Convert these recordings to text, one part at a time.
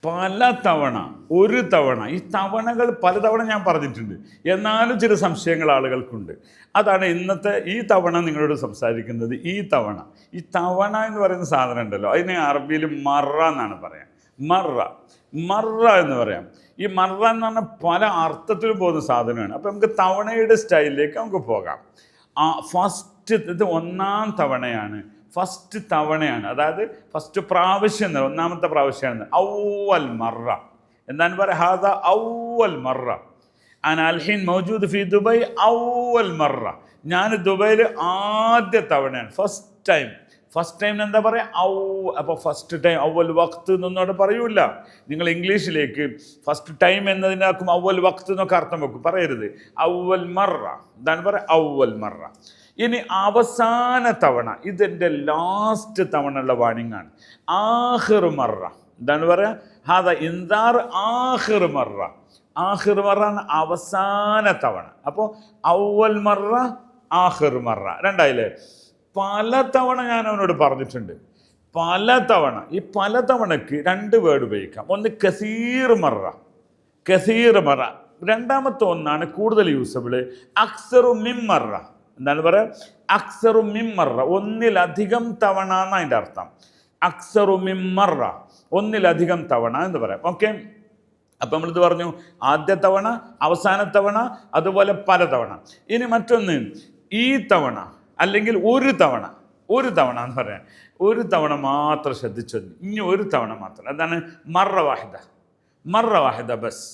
പല തവണ, ഒരു തവണ, ഈ തവണകൾ പലതവണ ഞാൻ പറഞ്ഞിട്ടുണ്ട്. എന്നാലും ചില സംശയങ്ങൾ ആളുകൾക്കുണ്ട്. അതാണ് ഇന്നത്തെ ഈ തവണ നിങ്ങളോട് സംസാരിക്കുന്നത്. ഈ തവണ എന്ന് പറയുന്ന സാധനം ഉണ്ടല്ലോ, അതിന് അറബിയിൽ മറ എന്നാണ് പറയാം. മറ എന്ന് പറയാം. ഈ മറ എന്ന് പറഞ്ഞാൽ പല അർത്ഥത്തിലും പോകുന്ന സാധനമാണ്. അപ്പം നമുക്ക് തവണയുടെ സ്റ്റൈലിലേക്ക് നമുക്ക് പോകാം. ഫസ്റ്റ് ഇത് ഒന്നാം തവണയാണ്, ഫസ്റ്റ് തവണയാണ്, അതായത് ഫസ്റ്റ് പ്രാവശ്യം, ഒന്നാമത്തെ പ്രാവശ്യമാണ് ഔവൽ മറ. എന്താണ് പറയുക? ഹാദ ഔവൽ മറ അന അൽഹിൻ മൗജൂദ് ഫി ദുബൈ ഔവൽ മറ. ഞാൻ ദുബൈയിൽ ആദ്യ തവണയാണ്, ഫസ്റ്റ് ടൈം എന്താ പറയുക? അപ്പോൾ ഫസ്റ്റ് ടൈം ഔവൽ വക്ത് എന്നൊന്നും അവിടെ പറയൂല. നിങ്ങൾ ഇംഗ്ലീഷിലേക്ക് ഫസ്റ്റ് ടൈം എന്നതിനാക്കും ഔവൽ വക്ത് എന്നൊക്കെ അർത്ഥം വെക്കും, പറയരുത്. ഔവൽ മറ എന്താണ് പറയുക? ഔവൽ മറ. ഇനി അവസാന തവണ, ഇതെൻ്റെ ലാസ്റ്റ് തവണ ഉള്ള വാണിംഗ് ആണ്. ആഖിർ മറ എന്താണ് പറയുക? ഹാദ ഇൻദാർ ആഖിർ മറ. ആഖിർ മറ അവസാന തവണ. അപ്പോൾ ഔവൽ മറ, ആഖിർ മറ, രണ്ടായില്ലേ? പല തവണ ഞാൻ അവനോട് പറഞ്ഞിട്ടുണ്ട്, പല തവണ. ഈ പല തവണക്ക് രണ്ട് വേർഡ് ഉപയോഗിക്കാം. ഒന്ന് കസീർ മറ, രണ്ടാമത്തെ ഒന്നാണ് കൂടുതൽ യൂസബിള്, അക്സറു മിമ്മറ. എന്താണ് പറയുക? അക്സറു മിമ്മറ, ഒന്നിലധികം തവണ എന്നാണ് അതിൻ്റെ അർത്ഥം. അക്സറു മിമ്മറ, ഒന്നിലധികം തവണ എന്ന് പറയാം. ഓക്കെ, അപ്പം നമ്മളിത് പറഞ്ഞു, ആദ്യ തവണ, അവസാന തവണ, അതുപോലെ പല തവണ. ഇനി മറ്റൊന്ന് ഈ തവണ, അല്ലെങ്കിൽ ഒരു തവണ എന്ന് പറയാം. ഒരു തവണ മാത്രം ശ്രദ്ധിച്ചത്, ഇനി ഒരു തവണ മാത്രം. അതാണ് മറ വാഹിദ ബസ്,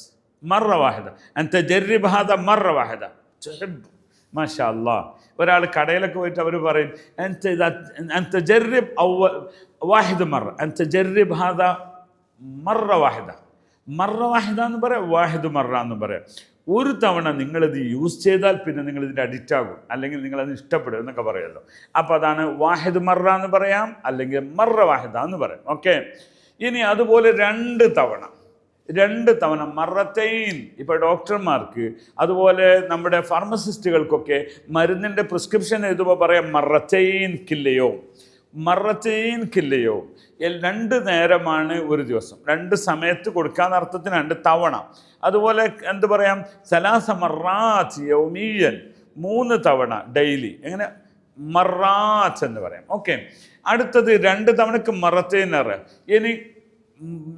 മറ വാഹിദ. അൻത ജർരിബ് ഹാദ മറ വാഹിദ തുഹിബ്ബ്. മാഷാ അല്ലാഹ്. ഒരാൾ കടയിലൊക്കെ പോയിട്ട് അവർ പറയും, അൻത ജർരിബ് വാഹിദ് മറ, അൻത ജർരിബ് ഹാദ മറ വാഹിദ എന്ന് പറയാം, വാഹിദ് മറ എന്ന് പറയാം. ഒരു തവണ നിങ്ങളിത് യൂസ് ചെയ്താൽ പിന്നെ നിങ്ങളിതിൻ്റെ അഡിക്റ്റ് ആകും, അല്ലെങ്കിൽ നിങ്ങളത് ഇഷ്ടപ്പെടും എന്നൊക്കെ പറയുമല്ലോ. അപ്പോൾ അതാണ് വാഹിദ് മറ എന്ന് പറയാം, അല്ലെങ്കിൽ മറ വാഹിദ എന്ന് പറയാം. ഓക്കെ, ഇനി അതുപോലെ രണ്ട് തവണ മറത്തൈൻ. ഇപ്പോൾ ഡോക്ടർമാർക്ക്, അതുപോലെ നമ്മുടെ ഫാർമസിസ്റ്റുകൾക്കൊക്കെ മരുന്നിൻ്റെ പ്രിസ്ക്രിപ്ഷൻ എഴുതുമ്പോൾ പറയാം മറത്തൈൻ കില്ലയോ. രണ്ട് നേരമാണ് ഒരു ദിവസം, രണ്ട് സമയത്ത് കൊടുക്കാന്ന അർത്ഥത്തിന് രണ്ട് തവണ. അതുപോലെ എന്ത് പറയാം? സലാസ മറാത്ത് യൗമിയൻ, 3 തവണ ഡെയിലി. എങ്ങനെ? മറാത്ത് എന്ന് പറയാം. ഓക്കെ, അടുത്തത് രണ്ട് തവണക്ക് മറത്തൈൻ പറയാം. ഇനി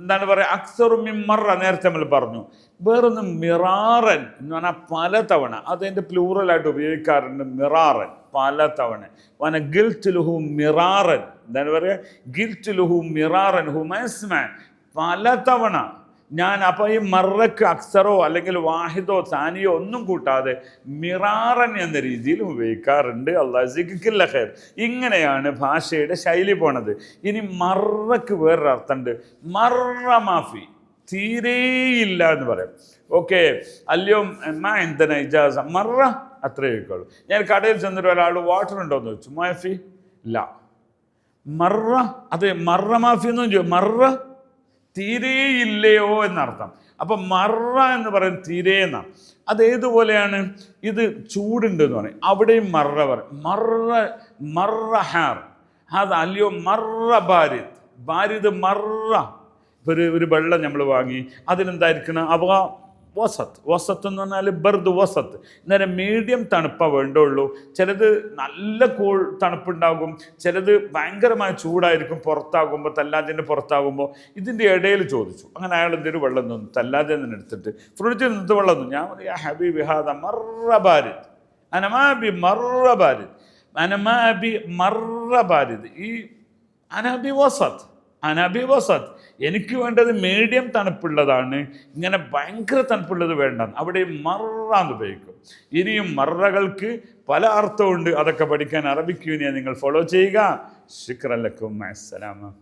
എന്താണ് പറയുക? അക്സറു മിമ്മറ നേരത്തെ നമ്മൾ പറഞ്ഞു. വേറൊന്ന് മിറാറൻ എന്ന് പറഞ്ഞാൽ പല തവണ. അതിൻ്റെ പ്ലൂറലായിട്ട് ഉപയോഗിക്കാറുണ്ട്, മിറാറൻ, പല തവണ. വന ഗിൽറ്റ് ലുഹു മിറാറൻ, എന്താണ് പറയുക? ഗിൽറ്റ് ലുഹു മിറാറൻ ഹുമസ്മ, പല തവണ ഞാൻ. അപ്പോൾ ഈ മറക്ക് അക്സറോ അല്ലെങ്കിൽ വാഹിദോ സാനിയോ ഒന്നും കൂട്ടാതെ മിറാറൻ എന്ന രീതിയിൽ ഉപയോഗിക്കാറുണ്ട്. അല്ലാഹു സിക്കില്ല ഖൈർ. ഇങ്ങനെയാണ് ഭാഷയുടെ ശൈലി പോണത്. ഇനി മറക്ക് വേറൊരു അർത്ഥമുണ്ട്, മറ മാഫി, തീരെയില്ല എന്ന് പറയാം. ഓക്കെ, അല്ലയോ എന്തന ഇജാസ മറ, അത്രേ ചോദിക്കുള്ളൂ. ഞാൻ കടയിൽ ചെന്നിട്ട് ഒരാൾ വാട്ടർ ഉണ്ടോ എന്ന് ചോദിച്ചു, മാഫി ഇല്ല. മറ, അത് മറ മാഫി എന്നും ചോദിച്ചു, മറ തീരെയില്ലയോ എന്നർത്ഥം. അപ്പം മറ എന്ന് പറയുന്നത് തീരെ എന്നാണ്. അതേതുപോലെയാണ്? ഇത് ചൂടുണ്ട് എന്ന് പറയും, അവിടെയും മറ പറയും. മറ ഹാർ, അത് അല്ലയോ മറ ബാരിദ് മറ. ഒരു വെള്ളം നമ്മൾ വാങ്ങി, അതിനെന്തായിരിക്കണം? അപ്പോൾ വസത്ത് എന്ന് പറഞ്ഞാൽ ബർദ് വസത്ത്, നേരം മീഡിയം തണുപ്പാണ് വേണ്ടുള്ളൂ. ചിലത് നല്ല തണുപ്പുണ്ടാകും, ചിലത് ഭയങ്കരമായ ചൂടായിരിക്കും പുറത്താകുമ്പോൾ, തല്ലാജൻ്റെ പുറത്താകുമ്പോൾ. ഇതിൻ്റെ ഇടയിൽ ചോദിച്ചു. അങ്ങനെ അയാൾ എന്തൊരു വെള്ളം തന്നു, തല്ലാജൻ തന്നെ എടുത്തിട്ട് ഫ്രിഡ്ജിൽ നിന്നിട്ട് വെള്ളം തന്നു. ഞാൻ ഹബീബി ഹാദ മറ ബാരിദ് അനമാബി മറ ബാരിദ്, ഈ അനബി വസത്ത്. എനിക്ക് വേണ്ടത് മീഡിയം തണുപ്പുള്ളതാണ്, ഇങ്ങനെ ഭയങ്കര തണുപ്പുള്ളത് വേണ്ട. അവിടെ മറാന്ന് ഉപയോഗിക്കും. ഇനിയും മറകൾക്ക് പല അർത്ഥമുണ്ട്. അതൊക്കെ പഠിക്കാൻ അറബിക് യൂണിയൻ നിങ്ങൾ ഫോളോ ചെയ്യുക. ശുക്രൻ ലക്കും, അസ്സലാമു.